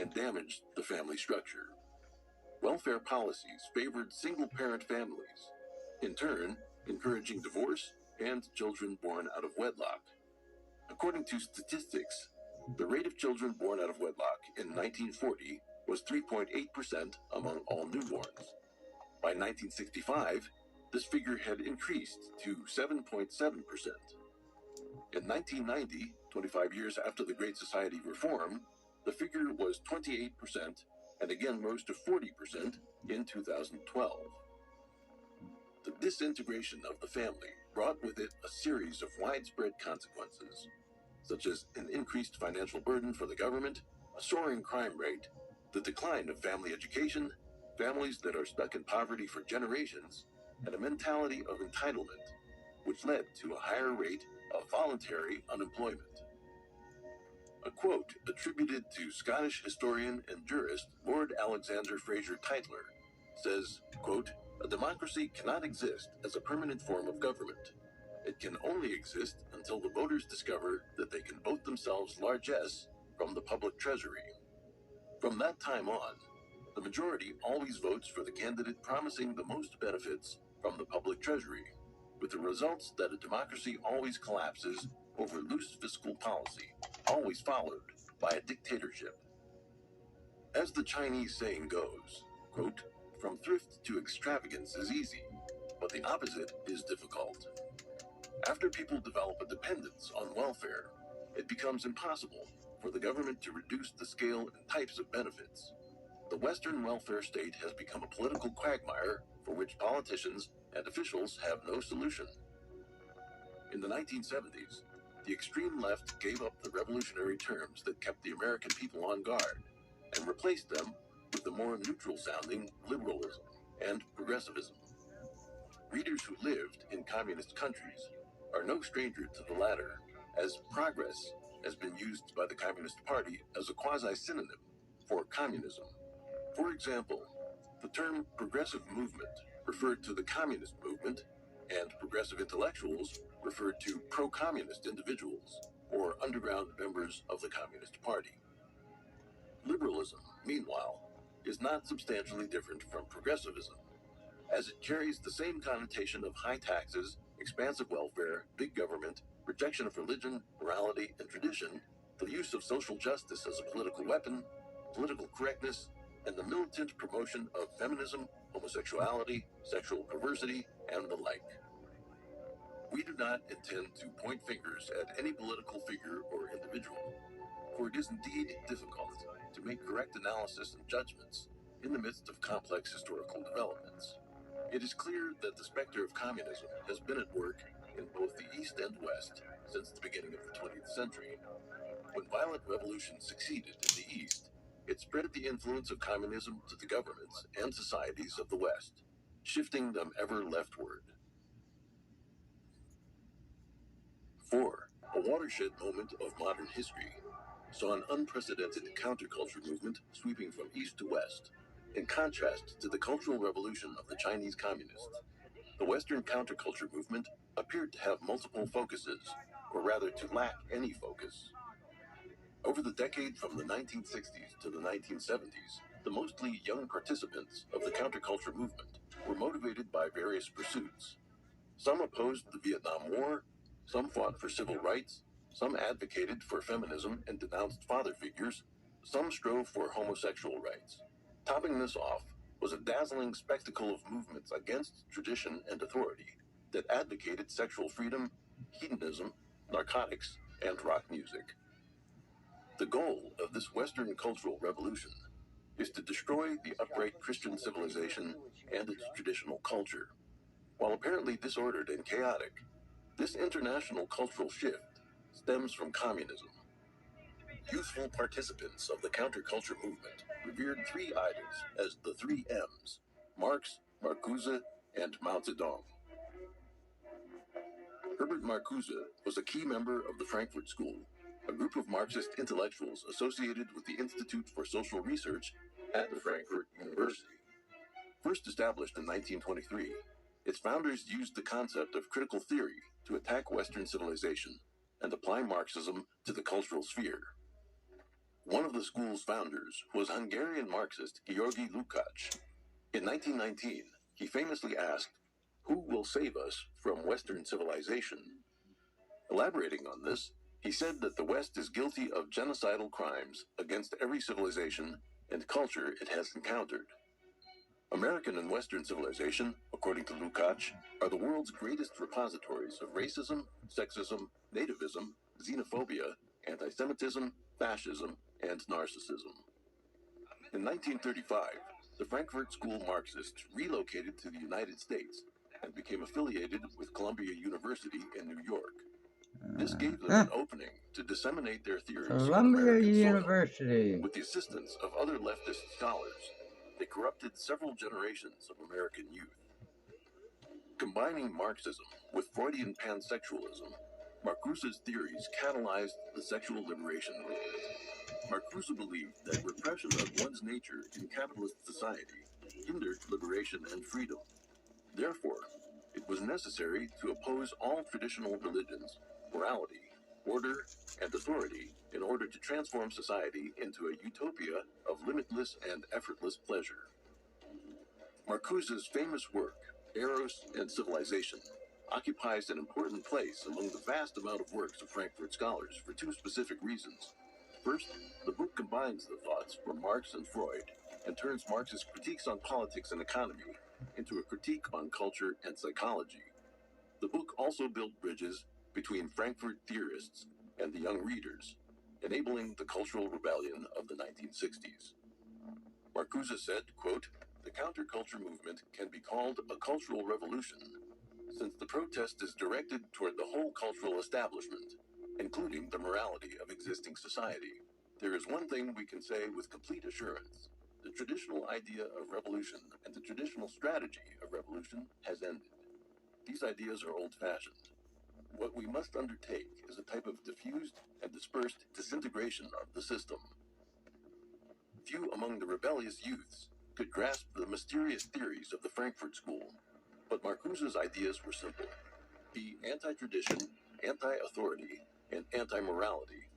and damaged the family structure. Welfare policies favored single-parent families, in turn encouraging divorce and children born out of wedlock. According to statistics, the rate of children born out of wedlock in 1940 was 3.8% among all newborns. By 1965, this figure had increased to 7.7%. In 1990, 25 years after the Great Society reform, the figure was 28% and again rose to 40% in 2012. The disintegration of the family brought with it a series of widespread consequences, such as an increased financial burden for the government, a soaring crime rate, the decline of family education, families that are stuck in poverty for generations, and a mentality of entitlement, which led to a higher rate of voluntary unemployment. A quote attributed to Scottish historian and jurist Lord Alexander Fraser Tytler says, quote, "A democracy cannot exist as a permanent form of government. It can only exist until the voters discover that they can vote themselves largesse from the public treasury. From that time on, the majority always votes for the candidate promising the most benefits from the public treasury, with the results that a democracy always collapses over loose fiscal policy, always followed by a dictatorship." As the Chinese saying goes, quote, "From thrift to extravagance is easy, but the opposite is difficult." After people develop a dependence on welfare, it becomes impossible for the government to reduce the scale and types of benefits. The Western welfare state has become a political quagmire for which politicians and officials have no solution. In the 1970s, the extreme left gave up the revolutionary terms that kept the American people on guard and replaced them with the more neutral-sounding liberalism and progressivism. Readers who lived in communist countries are no stranger to the latter, as progress has been used by the Communist Party as a quasi-synonym for communism. For example, the term progressive movement referred to the communist movement, and progressive intellectuals referred to pro-communist individuals or underground members of the Communist Party. Liberalism, meanwhile, is not substantially different from progressivism, as it carries the same connotation of high taxes, expansive welfare, big government, rejection of religion, morality, and tradition, the use of social justice as a political weapon, political correctness, and the militant promotion of feminism, homosexuality, sexual perversity, and the like. We do not intend to point fingers at any political figure or individual, for it is indeed difficult to make correct analysis and judgments in the midst of complex historical developments. It is clear that the specter of communism has been at work in both the East and West since the beginning of the 20th century. When violent revolution succeeded in the East, it spread the influence of communism to the governments and societies of the West, shifting them ever leftward. 4. A watershed moment of modern history saw an unprecedented counterculture movement sweeping from east to west, in contrast to the Cultural Revolution of the Chinese Communists. The Western counterculture movement appeared to have multiple focuses, or rather to lack any focus. Over the decade from the 1960s to the 1970s, the mostly young participants of the counterculture movement were motivated by various pursuits. Some opposed the Vietnam War, some fought for civil rights, some advocated for feminism and denounced father figures, some strove for homosexual rights. Topping this off was a dazzling spectacle of movements against tradition and authority that advocated sexual freedom, hedonism, narcotics, and rock music. The goal of this Western cultural revolution is to destroy the upright Christian civilization and its traditional culture. While apparently disordered and chaotic, this international cultural shift stems from communism. Youthful participants of the counterculture movement revered three idols as the three M's: Marx, Marcuse, and Mao Zedong. Herbert Marcuse was a key member of the Frankfurt School, a group of Marxist intellectuals associated with the Institute for Social Research at the Frankfurt University. First established in 1923, its founders used the concept of critical theory to attack Western civilization and apply Marxism to the cultural sphere. One of the school's founders was Hungarian Marxist Georgi Lukács. In 1919, he famously asked, "Who will save us from Western civilization?" Elaborating on this, he said that the West is guilty of genocidal crimes against every civilization and culture it has encountered. American and Western civilization, according to Lukács, are the world's greatest repositories of racism, sexism, nativism, xenophobia, anti-Semitism, fascism, and narcissism. In 1935, the Frankfurt School Marxists relocated to the United States and became affiliated with Columbia University in New York. This gave them an opening to disseminate their theories on Columbia American University. soil. With the assistance of other leftist scholars, they corrupted several generations of American youth. Combining Marxism with Freudian pansexualism, Marcuse's theories catalyzed the sexual liberation movement. Marcuse believed that repression of one's nature in capitalist society hindered liberation and freedom. Therefore, it was necessary to oppose all traditional religions, morality, order, and authority in order to transform society into a utopia of limitless and effortless pleasure. Marcuse's famous work, Eros and Civilization, occupies an important place among the vast amount of works of Frankfurt scholars for two specific reasons. First, the book combines the thoughts from Marx and Freud and turns Marx's critiques on politics and economy into a critique on culture and psychology. The book also built bridges between Frankfurt theorists and the young readers, enabling the cultural rebellion of the 1960s. Marcuse said, quote, "The counterculture movement can be called a cultural revolution, since the protest is directed toward the whole cultural establishment, including the morality of existing society. There is one thing we can say with complete assurance. The traditional idea of revolution and the traditional strategy of revolution has ended. These ideas are old-fashioned. What we must undertake is a type of diffused and dispersed disintegration of the system." Few among the rebellious youths could grasp the mysterious theories of the Frankfurt School, but Marcuse's ideas were simple: be anti-tradition, anti-authority, and anti-morality.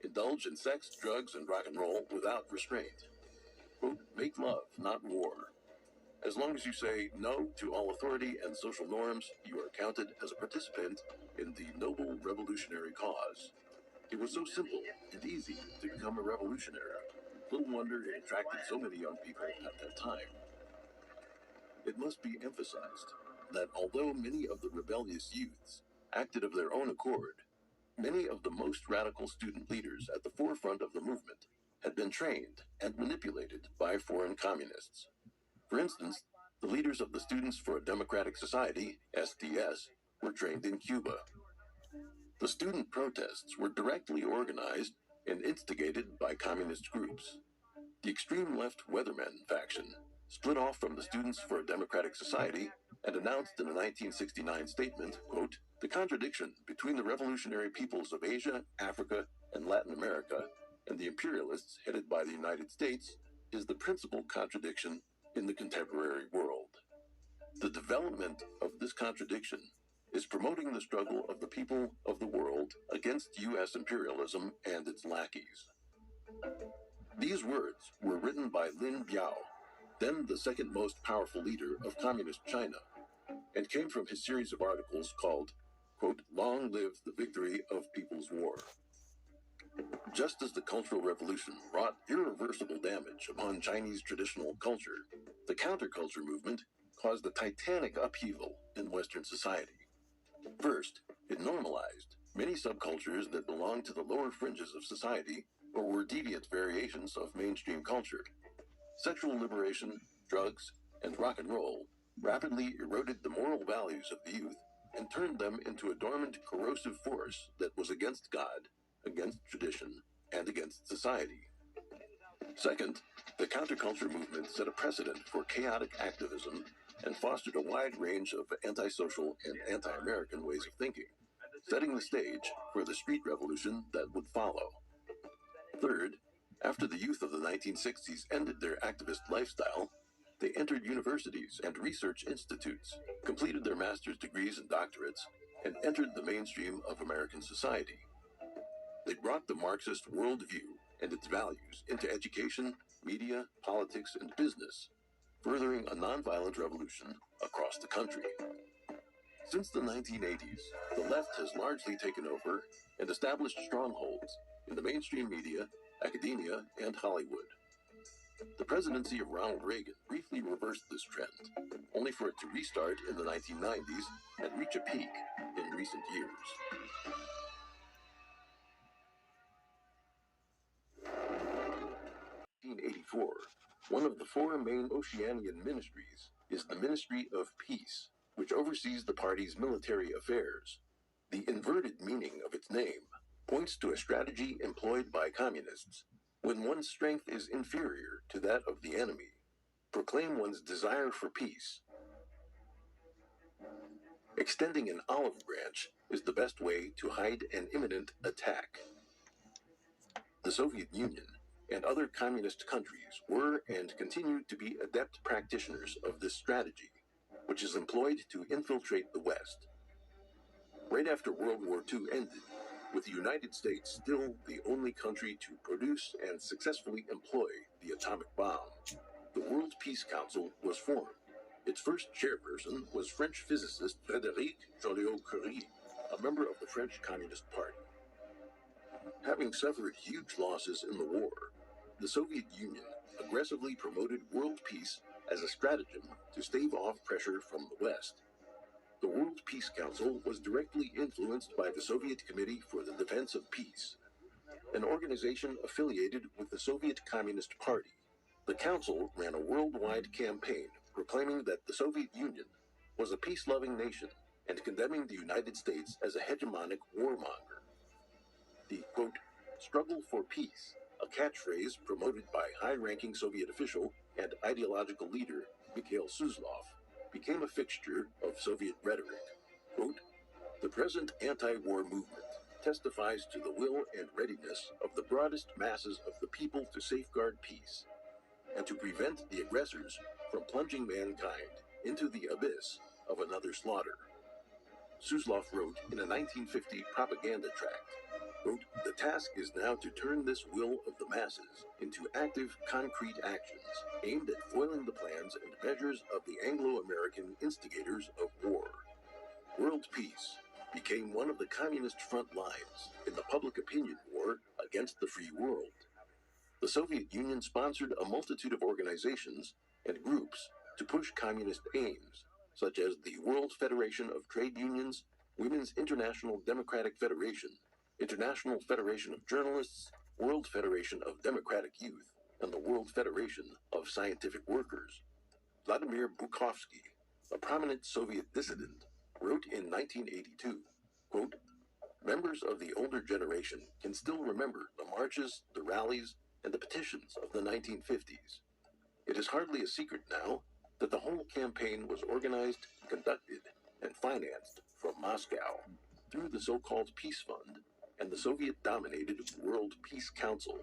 Indulge in sex, drugs, and rock and roll without restraint. Quote, "Make love, not war. As long as you say no to all authority and social norms, you are counted as a participant in the noble revolutionary cause." It was so simple and easy to become a revolutionary. Little wonder it attracted so many young people at that time. It must be emphasized that although many of the rebellious youths acted of their own accord, many of the most radical student leaders at the forefront of the movement had been trained and manipulated by foreign communists. For instance, the leaders of the Students for a Democratic Society, SDS, were trained in Cuba. The student protests were directly organized and instigated by communist groups. The extreme left Weathermen faction split off from the Students for a Democratic Society and announced in a 1969 statement, quote, "The contradiction between the revolutionary peoples of Asia, Africa, and Latin America and the imperialists headed by the United States is the principal contradiction in the contemporary world. The development of this contradiction is promoting the struggle of the people of the world against U.S. imperialism and its lackeys." These words were written by Lin Biao, then the second most powerful leader of Communist China, and came from his series of articles called, quote, "Long Live the Victory of People's War." Just as the Cultural Revolution wrought irreversible damage upon Chinese traditional culture, the counterculture movement caused a titanic upheaval in Western society. First, it normalized many subcultures that belonged to the lower fringes of society or were deviant variations of mainstream culture. Sexual liberation, drugs, and rock and roll rapidly eroded the moral values of the youth and turned them into a dormant, corrosive force that was against God, against tradition, and against society. Second, the counterculture movement set a precedent for chaotic activism and fostered a wide range of antisocial and anti-American ways of thinking, setting the stage for the street revolution that would follow. Third, after the youth of the 1960s ended their activist lifestyle, they entered universities and research institutes, completed their master's degrees and doctorates, and entered the mainstream of American society. They brought the Marxist worldview and its values into education, media, politics, and business, furthering a nonviolent revolution across the country. Since the 1980s, the left has largely taken over and established strongholds in the mainstream media, academia, and Hollywood. The presidency of Ronald Reagan briefly reversed this trend, only for it to restart in the 1990s and reach a peak in recent years. 1984, one of the four main Oceanian ministries is the Ministry of Peace, which oversees the party's military affairs. The inverted meaning of its name points to a strategy employed by communists when one's strength is inferior to that of the enemy. Proclaim one's desire for peace. Extending an olive branch is the best way to hide an imminent attack. The Soviet Union and other communist countries were and continue to be adept practitioners of this strategy, which is employed to infiltrate the West. Right after World War II ended, with the United States still the only country to produce and successfully employ the atomic bomb, the World Peace Council was formed. Its first chairperson was French physicist Frédéric Joliot-Curie, a member of the French Communist Party. Having suffered huge losses in the war, the Soviet Union aggressively promoted world peace as a stratagem to stave off pressure from the West. The World Peace Council was directly influenced by the Soviet Committee for the Defense of Peace, an organization affiliated with the Soviet Communist Party. The council ran a worldwide campaign proclaiming that the Soviet Union was a peace-loving nation and condemning the United States as a hegemonic warmonger. The, quote, struggle for peace, a catchphrase promoted by high-ranking Soviet official and ideological leader Mikhail Suslov, became a fixture of Soviet rhetoric. Quote, the present anti-war movement testifies to the will and readiness of the broadest masses of the people to safeguard peace and to prevent the aggressors from plunging mankind into the abyss of another slaughter. Suslov wrote in a 1950 propaganda tract, quote, the task is now to turn this will of the masses into active, concrete actions aimed at foiling the plans and measures of the Anglo-American instigators of war. World peace became one of the communist front lines in the public opinion war against the free world. The Soviet Union sponsored a multitude of organizations and groups to push communist aims, such as the World Federation of Trade Unions, Women's International Democratic Federation, International Federation of Journalists, World Federation of Democratic Youth, and the World Federation of Scientific Workers. Vladimir Bukovsky, a prominent Soviet dissident, wrote in 1982, quote, members of the older generation can still remember the marches, the rallies, and the petitions of the 1950s. It is hardly a secret now that the whole campaign was organized, conducted, and financed from Moscow through the so-called Peace Fund and the Soviet-dominated World Peace Council.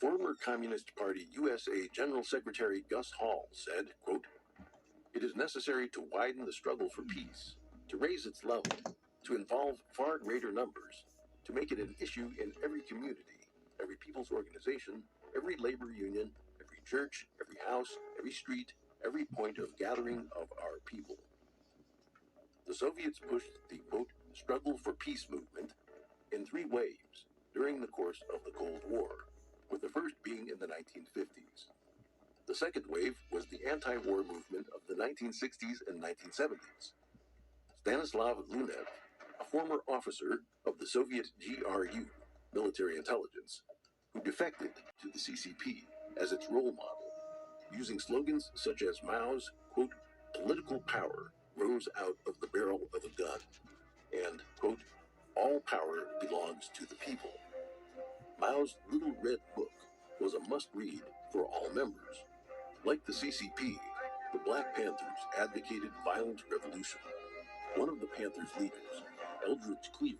Former Communist Party USA General Secretary Gus Hall said, quote, it is necessary to widen the struggle for peace, to raise its level, to involve far greater numbers, to make it an issue in every community, every people's organization, every labor union, every church, every house, every street, every point of gathering of our people. The Soviets pushed the, quote, struggle for peace movement in three waves during the course of the Cold War, with the first being in the 1950s. The second wave was the anti-war movement of the 1960s and 1970s. Stanislav Lunev, a former officer of the Soviet GRU, military intelligence, who defected to the CCP as its role model, using slogans such as Mao's, quote, political power rose out of the barrel of a gun, and, quote, all power belongs to the people. Mao's Little Red Book was a must-read for all members. Like the CCP, the Black Panthers advocated violent revolution. One of the Panthers' leaders, Eldridge Cleaver,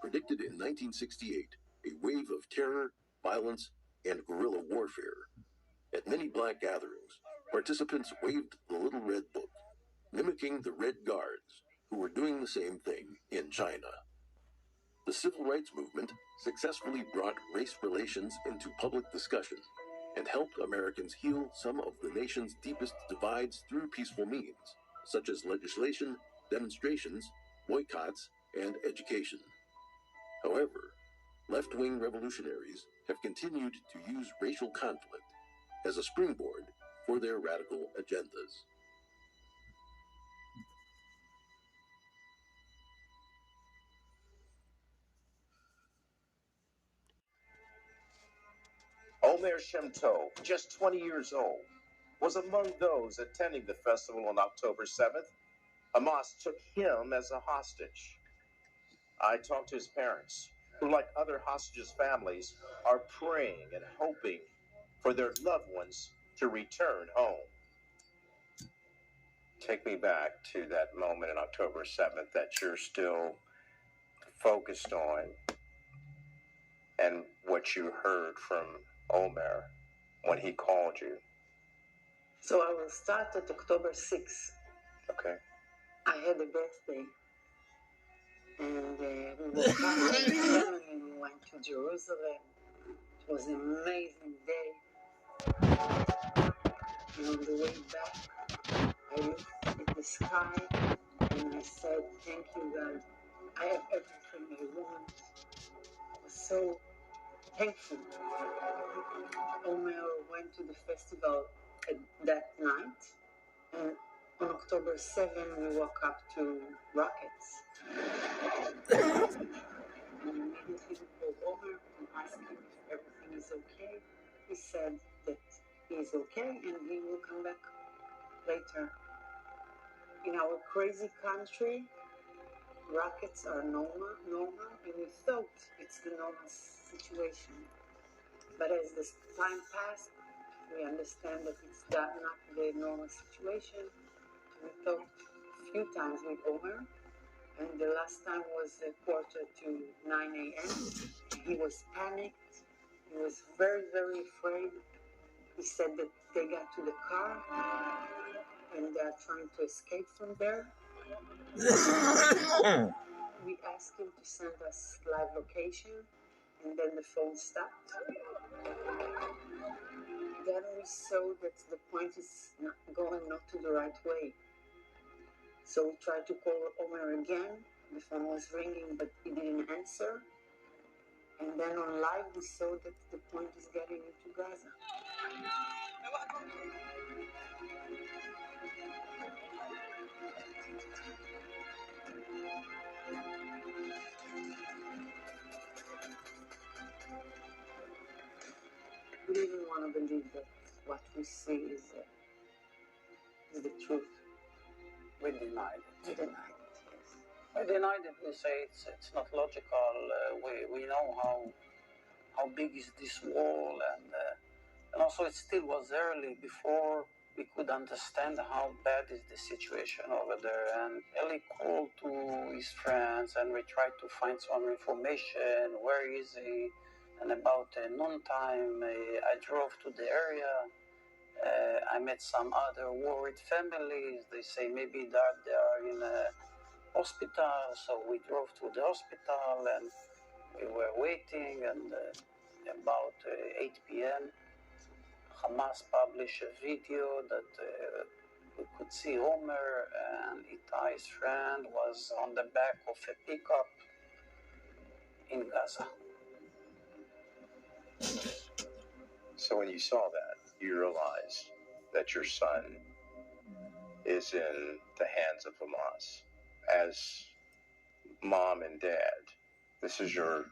predicted in 1968 a wave of terror, violence, and guerrilla warfare. At many black gatherings, participants waved the Little Red Book, mimicking the Red Guards, who were doing the same thing in China. The civil rights movement successfully brought race relations into public discussion and helped Americans heal some of the nation's deepest divides through peaceful means, such as legislation, demonstrations, boycotts, and education. However, left-wing revolutionaries have continued to use racial conflict as a springboard for their radical agendas. Omer Shem Tov, just 20 years old, was among those attending the festival on October 7th. Hamas took him as a hostage. I talked to his parents, who, like other hostages' families, are praying and hoping for their loved ones to return home. Take me back to that moment on October 7th that you're still focused on and what you heard from Omer when he called you. So I will start at October 6th. Okay. I had a birthday, and we woke up with the family and we went to Jerusalem. It was an amazing day. And on the way back, I looked at the sky and I said, "Thank you, God. I have everything I want." I was so thankful. Omer went to the festival that night, and on October 7th, we woke up to rockets. And immediately we called Omer and asked him if everything is okay. He said that he is okay and he will come back later. In our crazy country, rockets are normal, and we thought it's the normal situation. But as the time passed, we understand that it's not the normal situation. We talked a few times with Omer, and the last time was a quarter to 9 a.m. He was panicked. He was very, very afraid. He said that they got to the car and they're trying to escape from there. We asked him to send us live location, and then the phone stopped. Then we saw that the point is not going not to the right way. So we tried to call Omer again. The phone was ringing, but he didn't answer. And then on live, we saw that the point is getting into Gaza. We didn't want to believe that what we see is the truth. We denied it. We denied it, yes. We denied it. We say it's not logical. We know how big is this wall, and also it still was early before we could understand how bad is the situation over there. And Eli called to his friends, and we tried to find some information. Where is he? And about noontime, I drove to the area. I met some other worried families. They say maybe that they are in a hospital. So we drove to the hospital and we were waiting. And about 8 p.m., Hamas published a video that we could see Omer and Itai's friend was on the back of a pickup in Gaza. So when you saw that, you realized that your son is in the hands of Hamas. As mom and dad, this is your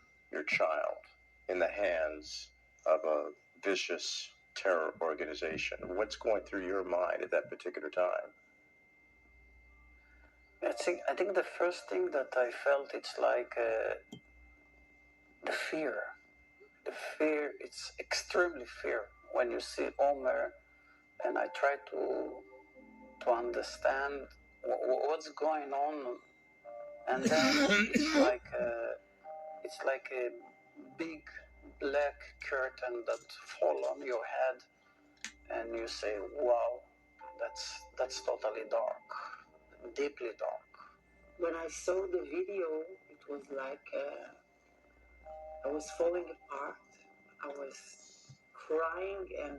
child in the hands of a vicious terror organization. What's going through your mind at that particular time? I think the first thing that I felt, it's like the fear. The fear, it's extremely fear when you see Omer, and I try to understand what's going on, and then it's like a big black curtain that fall on your head, and you say, "Wow, that's totally dark, deeply dark." When I saw the video, it was like I was falling apart. I was crying and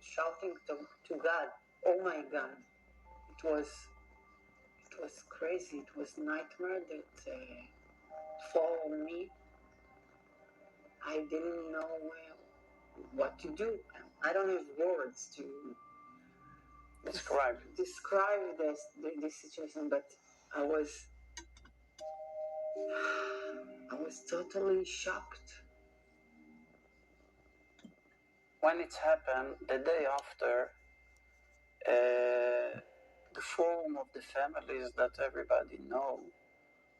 shouting to God, oh my God. It was crazy. It was nightmare that followed me. I didn't know what to do. I don't have words to describe this situation, but I was totally shocked. When it happened, the day after, the forum of the families that everybody know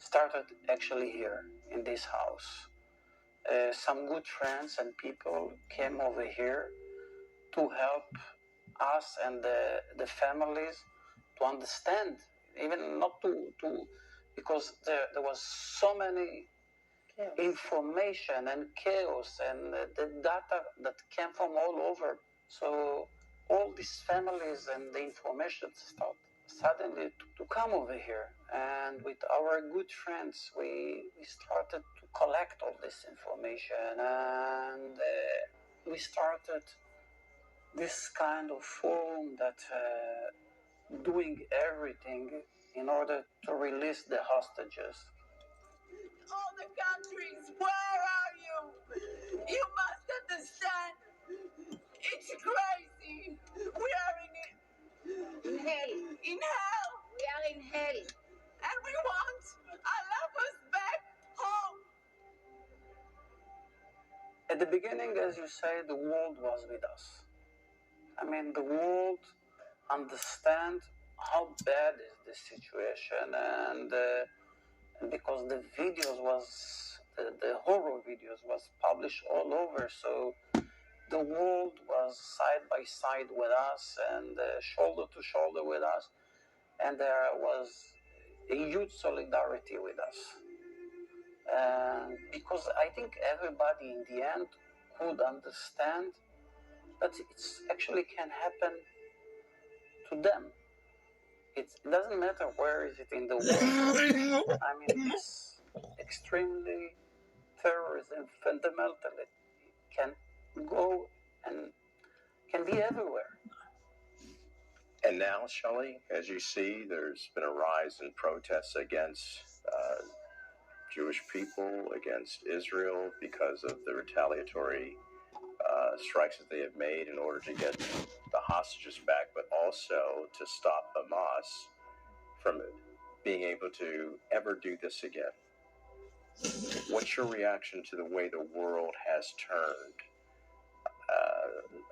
started actually here in this house. Some good friends and people came over here to help us and the families to understand, even not to because there was so many information and chaos and the data that came from all over. So all these families and the information start suddenly to come over here. And with our good friends, we started to collect all this information, and we started this kind of forum that doing everything in order to release the hostages. All the countries, where are you? You must understand. It's crazy. We are in hell. In hell. We are in hell. And we want Allah's back home. At the beginning, as you say, the world was with us. I mean, the world understand how bad is the situation, and because the videos was the horror videos was published all over, so the world was side by side with us and shoulder to shoulder with us, and there was a huge solidarity with us. Because I think everybody in the end could understand that it's actually can happen to them. It doesn't matter where is it in the world. I mean, this extremely terrorism fundamentally can go and can be everywhere. And now, Shelley, as you see, there's been a rise in protests against Jewish people, against Israel, because of the retaliatory strikes that they have made in order to get the hostages back, but also to stop Hamas from being able to ever do this again. What's your reaction to the way the world has turned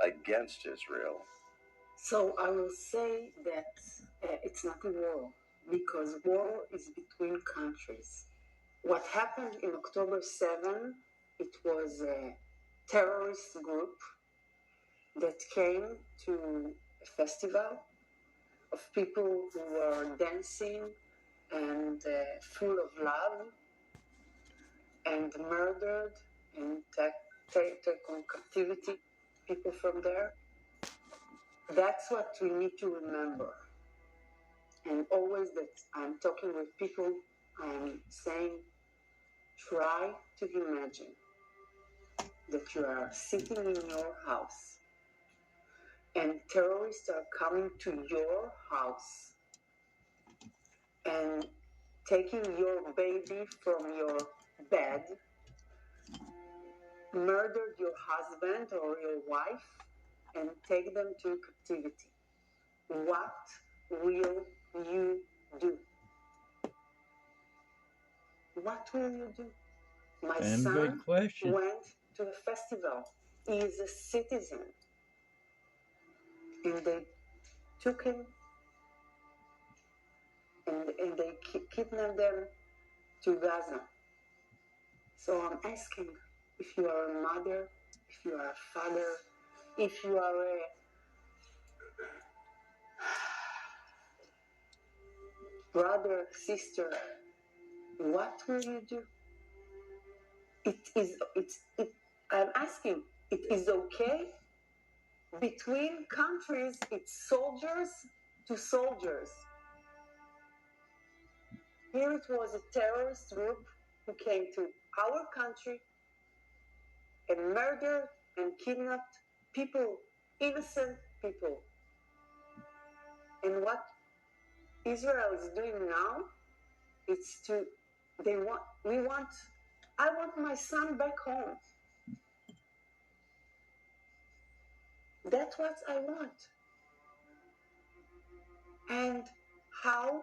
against Israel? So I will say that it's not a war, because war is between countries. What happened in October 7, it was a terrorist group that came to a festival of people who were dancing and full of love, and murdered and take on captivity people from there. That's what we need to remember. And always that I'm talking with people, I'm saying, try to imagine that you are sitting in your house and terrorists are coming to your house and taking your baby from your bed, murdered your husband or your wife, and take them to captivity. What will you do? What will you do? My son went to a festival. He is a citizen. And they took him and they kidnapped them to Gaza. So I'm asking, if you are a mother, if you are a father, if you are a brother, sister, what will you do? I'm asking, it is okay? Between countries, it's soldiers to soldiers. Here it was a terrorist group who came to our country and murdered and kidnapped people, innocent people. And what Israel is doing now, it's to, I want my son back home. That's what I want. And how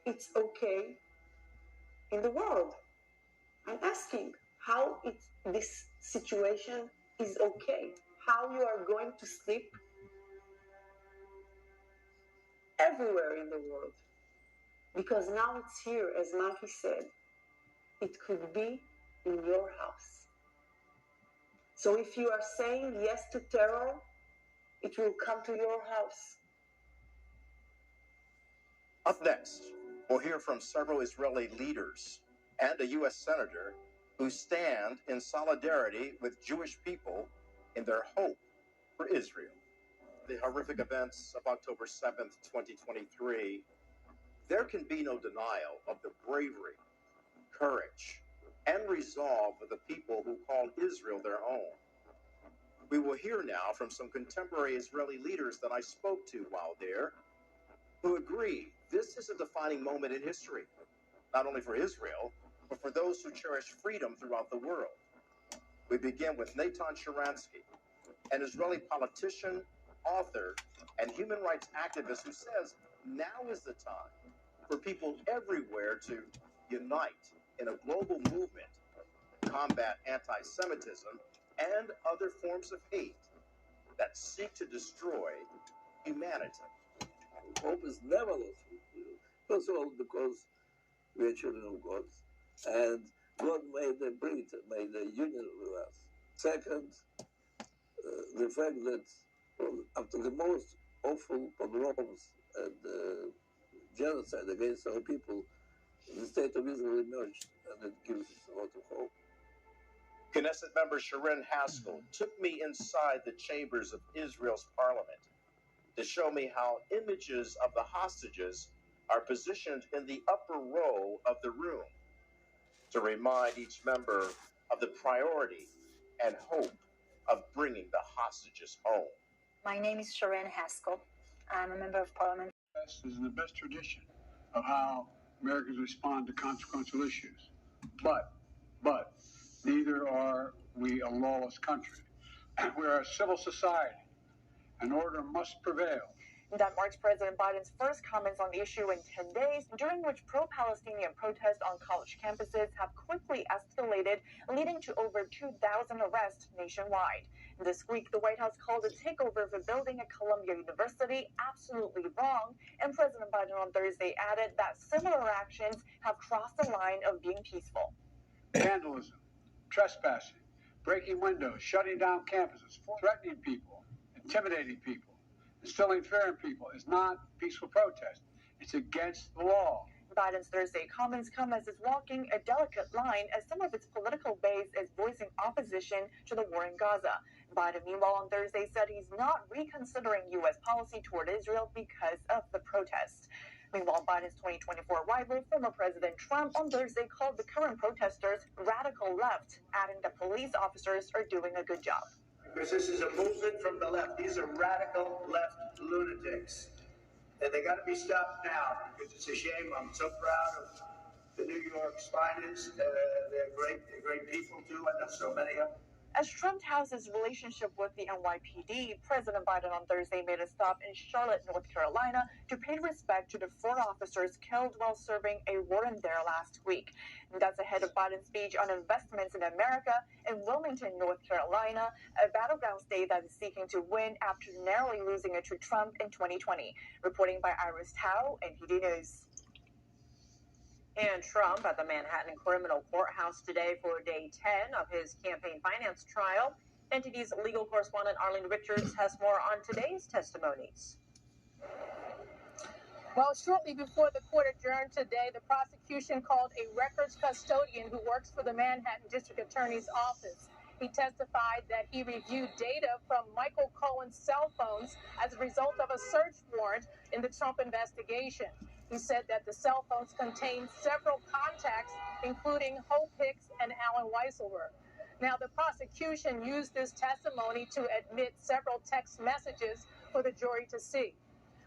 it's okay in the world. I'm asking how this situation is okay. How you are going to sleep everywhere in the world. Because now it's here, as Malki said. It could be in your house. So if you are saying yes to terror, it will come to your house. Up next, we'll hear from several Israeli leaders and a U.S. senator who stand in solidarity with Jewish people in their hope for Israel. The horrific events of October 7th, 2023, there can be no denial of the bravery, courage, and resolve of the people who call Israel their own. We will hear now from some contemporary Israeli leaders that I spoke to while there, who agree this is a defining moment in history, not only for Israel, but for those who cherish freedom throughout the world. We begin with Natan Sharansky, an Israeli politician, author, and human rights activist who says now is the time for people everywhere to unite in a global movement to combat anti-Semitism and other forms of hate that seek to destroy humanity. Hope is never lost. First of all, because we are children of God, and God made a bridge, made a union with us. Second, the fact that after the most awful pogroms and genocide against our people, the state of Israel emerged, and it gives us a lot of hope. Knesset member Sharon Haskell took me inside the chambers of Israel's parliament to show me how images of the hostages are positioned in the upper row of the room to remind each member of the priority and hope of bringing the hostages home. My name is Sharon Haskell. I'm a member of parliament. This is the best tradition of how Americans respond to consequential issues. But neither are we a lawless country. We are a civil society, and order must prevail. That marks President Biden's first comments on the issue in 10 days, during which pro-Palestinian protests on college campuses have quickly escalated, leading to over 2,000 arrests nationwide. This week, the White House called a takeover of a building at Columbia University absolutely wrong, and President Biden on Thursday added that similar actions have crossed the line of being peaceful. Vandalism, trespassing, breaking windows, shutting down campuses, threatening people, intimidating people, instilling fear in people is not peaceful protest. It's against the law. Biden's Thursday comments come as it's walking a delicate line as some of its political base is voicing opposition to the war in Gaza. Biden, meanwhile, on Thursday said he's not reconsidering U.S. policy toward Israel because of the protests. Meanwhile, Biden's 2024 rival, former President Trump, on Thursday called the current protesters radical left, adding that police officers are doing a good job. Because this is a movement from the left. These are radical left lunatics. And they got to be stopped now, because it's a shame. I'm so proud of the New York's finest. They're great people too. I know so many of them. As Trump touts his relationship with the NYPD, President Biden on Thursday made a stop in Charlotte, North Carolina, to pay respect to the 4 officers killed while serving a warrant there last week. And that's ahead of Biden's speech on investments in America in Wilmington, North Carolina, a battleground state that is seeking to win after narrowly losing it to Trump in 2020. Reporting by Iris Tao, NPD News. And Trump at the Manhattan Criminal Courthouse today for day 10 of his campaign finance trial. NTD's legal correspondent Arlene Richards has more on today's testimonies. Well, shortly before the court adjourned today, the prosecution called a records custodian who works for the Manhattan District Attorney's Office. He testified that he reviewed data from Michael Cohen's cell phones as a result of a search warrant in the Trump investigation. He said that the cell phones contained several contacts, including Hope Hicks and Alan Weisselberg. Now, the prosecution used this testimony to admit several text messages for the jury to see.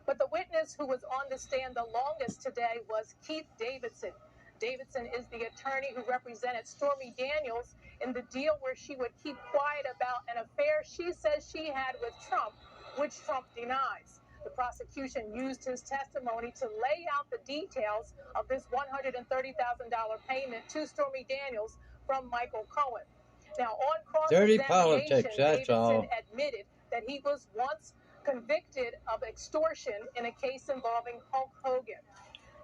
But the witness who was on the stand the longest today was Keith Davidson. Davidson is the attorney who represented Stormy Daniels in the deal where she would keep quiet about an affair she says she had with Trump, which Trump denies. The prosecution used his testimony to lay out the details of this $130,000 payment to Stormy Daniels from Michael Cohen. Now, on cross-examination, Davidson admitted that he was once convicted of extortion in a case involving Hulk Hogan.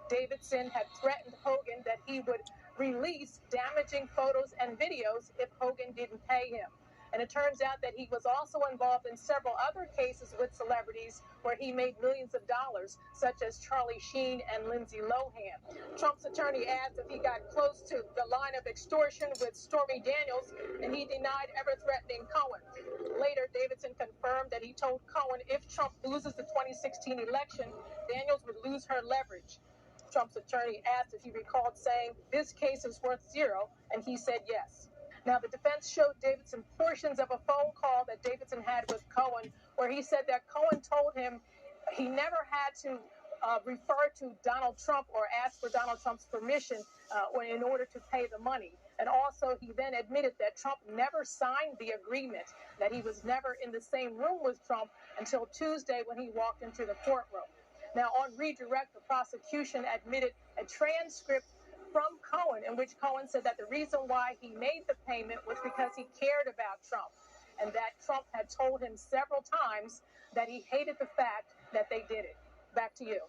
Davidson had threatened Hogan that he would release damaging photos and videos if Hogan didn't pay him. And it turns out that he was also involved in several other cases with celebrities where he made millions of dollars, such as Charlie Sheen and Lindsay Lohan. Trump's attorney asked if he got close to the line of extortion with Stormy Daniels, and he denied ever threatening Cohen. Later, Davidson confirmed that he told Cohen if Trump loses the 2016 election, Daniels would lose her leverage. Trump's attorney asked if he recalled saying, "This case is worth zero," and he said yes. Now, the defense showed Davidson portions of a phone call that Davidson had with Cohen, where he said that Cohen told him he never had to refer to Donald Trump or ask for Donald Trump's permission in order to pay the money. And also, he then admitted that Trump never signed the agreement, that he was never in the same room with Trump until Tuesday when he walked into the courtroom. Now, on redirect, the prosecution admitted a transcript from Cohen in which Cohen said that the reason why he made the payment was because he cared about Trump, and that Trump had told him several times that he hated the fact that they did it. Back to you.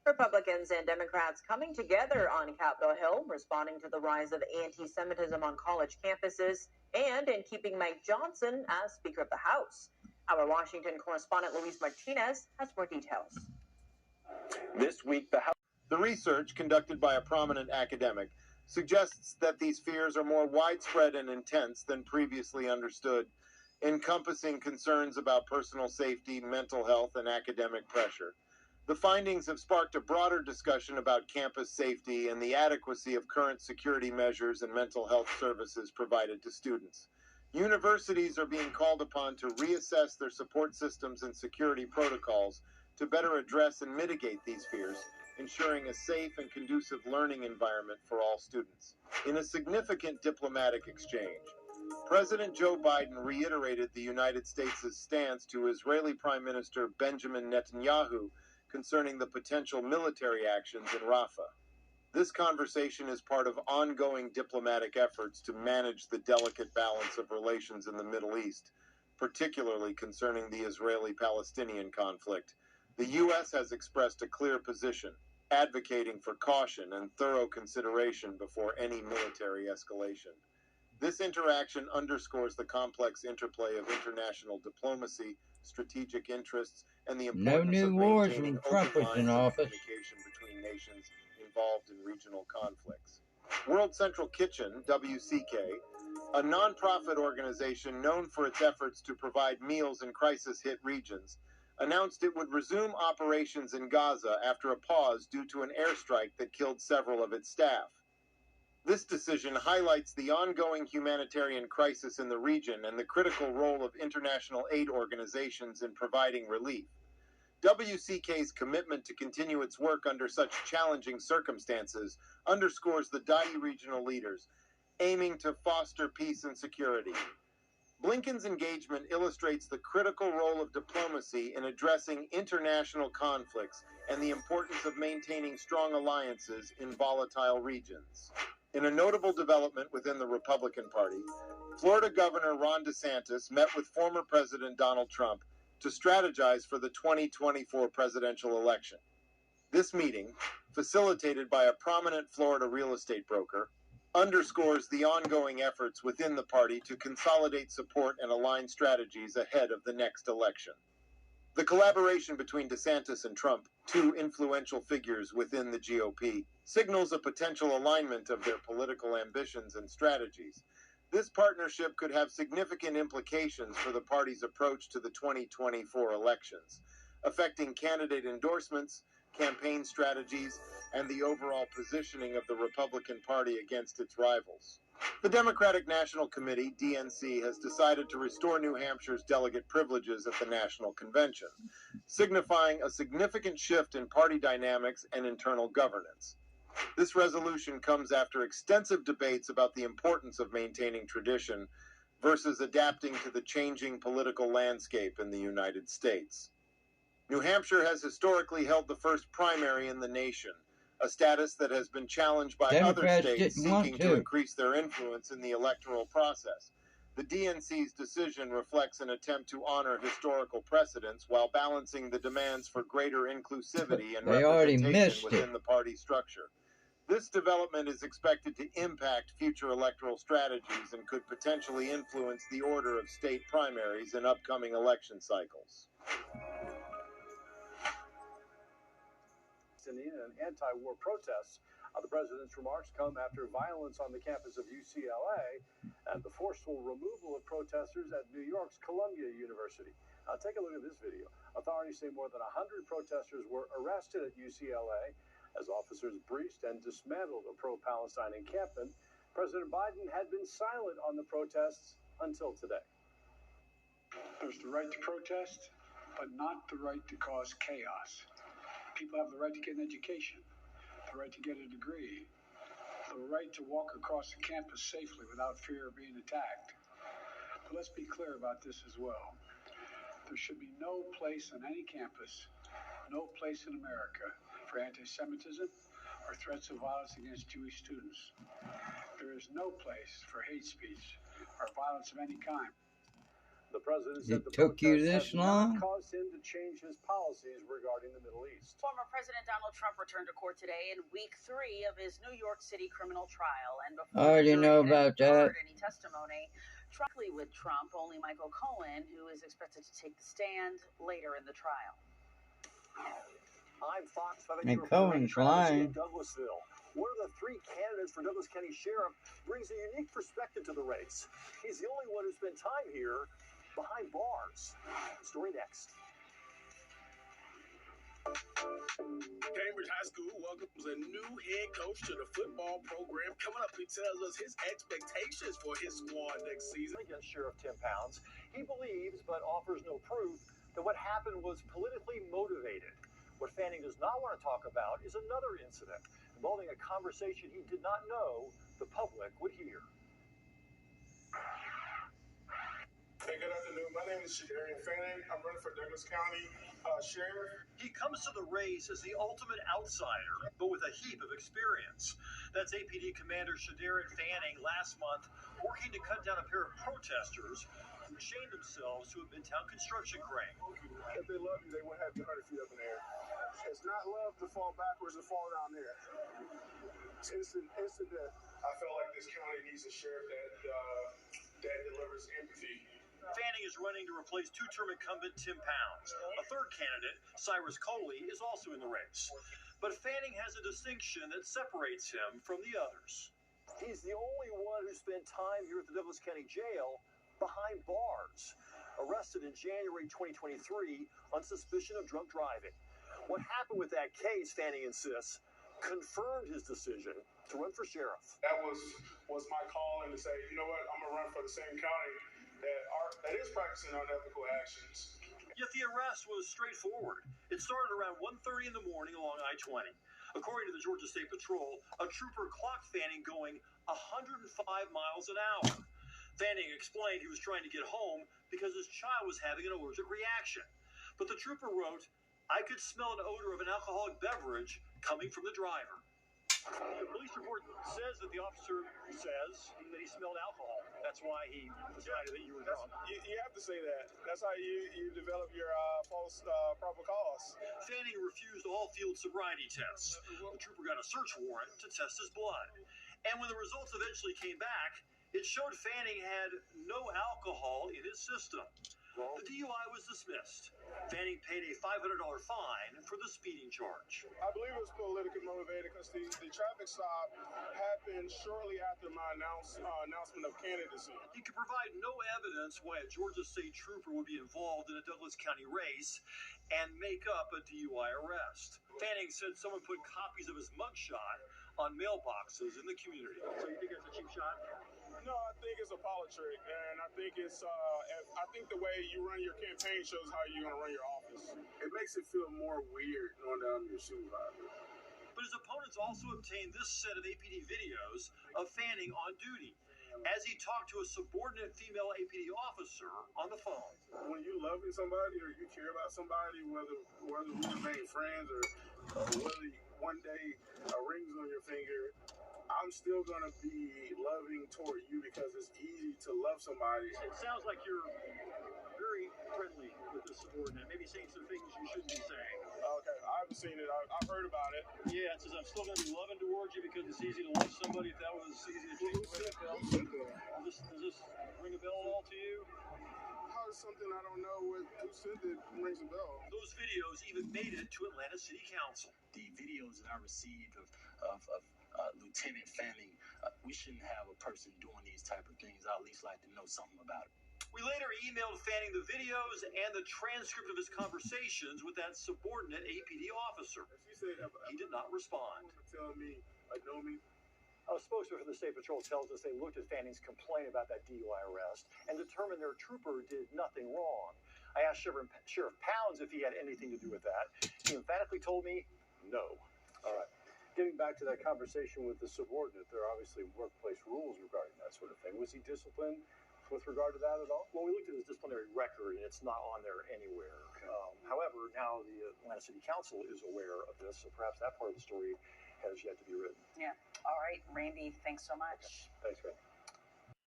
Republicans and Democrats coming together on Capitol Hill, responding to the rise of anti-Semitism on college campuses, and in keeping Mike Johnson as Speaker of the House. Our Washington correspondent Luis Martinez has more details. This week, the research conducted by a prominent academic suggests that these fears are more widespread and intense than previously understood, encompassing concerns about personal safety, mental health, and academic pressure. The findings have sparked a broader discussion about campus safety and the adequacy of current security measures and mental health services provided to students. Universities are being called upon to reassess their support systems and security protocols to better address and mitigate these fears, ensuring a safe and conducive learning environment for all students. In a significant diplomatic exchange, President Joe Biden reiterated the United States' stance to Israeli Prime Minister Benjamin Netanyahu concerning the potential military actions in Rafah. This conversation is part of ongoing diplomatic efforts to manage the delicate balance of relations in the Middle East, particularly concerning the Israeli-Palestinian conflict. The U.S. has expressed a clear position, advocating for caution and thorough consideration before any military escalation. This interaction underscores the complex interplay of international diplomacy, strategic interests, and the importance of maintaining open lines of communication between nations involved in regional conflicts. World Central Kitchen, WCK, a nonprofit organization known for its efforts to provide meals in crisis-hit regions, announced it would resume operations in Gaza after a pause due to an airstrike that killed several of its staff. This decision highlights the ongoing humanitarian crisis in the region and the critical role of international aid organizations in providing relief. WCK's commitment to continue its work under such challenging circumstances underscores the Dai regional leaders aiming to foster peace and security. Blinken's engagement illustrates the critical role of diplomacy in addressing international conflicts and the importance of maintaining strong alliances in volatile regions. In a notable development within the Republican Party, Florida Governor Ron DeSantis met with former President Donald Trump to strategize for the 2024 presidential election. This meeting, facilitated by a prominent Florida real estate broker, underscores the ongoing efforts within the party to consolidate support and align strategies ahead of the next election. The collaboration between DeSantis and Trump, two influential figures within the GOP, signals a potential alignment of their political ambitions and strategies. This partnership could have significant implications for the party's approach to the 2024 elections, affecting candidate endorsements, campaign strategies, and the overall positioning of the Republican Party against its rivals. The Democratic National Committee, DNC, has decided to restore New Hampshire's delegate privileges at the National Convention, signifying a significant shift in party dynamics and internal governance. This resolution comes after extensive debates about the importance of maintaining tradition versus adapting to the changing political landscape in the United States. New Hampshire has historically held the first primary in the nation, a status that has been challenged by Democrats other states didn't want seeking to increase their influence in the electoral process. The DNC's decision reflects an attempt to honor historical precedents while balancing the demands for greater inclusivity and They already representation missed within it. the party structure. This development is expected to impact future electoral strategies and could potentially influence the order of state primaries in upcoming election cycles. And anti-war protests. The president's remarks come after violence on the campus of UCLA and the forceful removal of protesters at New York's Columbia University. Take a look at this video. Authorities say more than 100 protesters were arrested at UCLA as officers breached and dismantled a pro-Palestine encampment. President Biden had been silent on the protests until today. There's the right to protest, but not the right to cause chaos. People have the right to get an education, the right to get a degree, the right to walk across the campus safely without fear of being attacked. But let's be clear about this as well. There should be no place on any campus, no place in America for anti-Semitism or threats of violence against Jewish students. There is no place for hate speech or violence of any kind. The president It said the took you protests this have long? not caused him to change his policies regarding the Middle East. Former President Donald Trump returned to court today in week 3 of his New York City criminal trial. And before I already know about that. any testimony, directly with Trump, only Michael Cohen, who is expected to take the stand later in the trial. I'm Fox 5 And Cohen's lying. in Douglasville. One of the 3 candidates for Douglas County Sheriff brings a unique perspective to the race. He's the only one who spent time here behind bars. Story next. Cambridge High School welcomes a new head coach to the football program. Coming up, he tells us his expectations for his squad next season. Against Sheriff Tim Pounds, he believes but offers no proof that what happened was politically motivated. What Fanning does not want to talk about is another incident involving a conversation he did not know the public would hear. Hey, good afternoon. My name is Shadarian Fanning. I'm running for Douglas County Sheriff. He comes to the race as the ultimate outsider, but with a heap of experience. That's APD Commander Shadarian Fanning last month, working to cut down a pair of protesters who chained themselves to a Midtown construction crane. If they love you, they won't have you 100 feet up in the air. It's not love to fall backwards and fall down there. It's instant death. I feel like this county needs a sheriff that delivers empathy. Fanning is running to replace 2-term incumbent Tim Pounds. A third candidate, Cyrus Coley, is also in the race. But Fanning has a distinction that separates him from the others. He's the only one who spent time here at the Douglas County Jail behind bars, arrested in January 2023 on suspicion of drunk driving. What happened with that case, Fanning insists, confirmed his decision to run for sheriff. That was my call, and to say, you know what, I'm going to run for the same county that is practicing unethical actions. Yet the arrest was straightforward. It started around 1:30 in the morning along I-20. According to the Georgia State Patrol, a trooper clocked Fanning going 105 miles an hour. Fanning explained he was trying to get home because his child was having an allergic reaction. But the trooper wrote, "I could smell an odor of an alcoholic beverage coming from the driver." The police report says that the officer says that he smelled alcohol. That's why he decided that you were drunk. You have to say that. That's how you develop your false proper cause. Fanning refused all field sobriety tests. The trooper got a search warrant to test his blood. And when the results eventually came back, it showed Fanning had no alcohol in his system. The DUI was dismissed. Fanning paid a $500 fine for the speeding charge. I believe it was politically motivated because the traffic stop happened shortly after my announcement of candidacy. He could provide no evidence why a Georgia State trooper would be involved in a Douglas County race and make up a DUI arrest. Fanning said someone put copies of his mugshot on mailboxes in the community. So you think it's a cheap shot? No, I think it's a politic, and I think I think the way you run your campaign shows how you're going to run your office. It makes it feel more weird knowing that I'm your supervisor. But his opponents also obtained this set of APD videos of Fanning on duty as he talked to a subordinate female APD officer on the phone. When you loving somebody or you care about somebody, whether we remain friends or whether one day a ring's on your finger, I'm still going to be loving toward you because it's easy to love somebody. It sounds like you're very friendly with the subordinate, maybe saying some things you shouldn't be saying. Okay, I haven't seen it. I've heard about it. Yeah, it says I'm still going to be loving towards you because it's easy to love somebody if that was easy to take away. Does this ring a bell at all to you? How is something I don't know who sent it rings a bell? Those videos even made it to Atlanta City Council. The videos that I received of Lieutenant Fanning, we shouldn't have a person doing these type of things. I at least like to know something about it. We later emailed Fanning the videos and the transcript of his conversations with that subordinate APD officer. He did not respond. Tell me, know me. A spokesman for the State Patrol tells us they looked at Fanning's complaint about that DUI arrest and determined their trooper did nothing wrong. I asked Sheriff Pounds if he had anything to do with that. He emphatically told me no. All right. Getting back to that conversation with the subordinate, there are obviously workplace rules regarding that sort of thing. Was he disciplined with regard to that at all? Well, we looked at his disciplinary record, and it's not on there anywhere. Okay. However, now the Atlanta City Council is aware of this, so perhaps that part of the story has yet to be written. Yeah. All right, Randy, thanks so much. Thanks, Randy.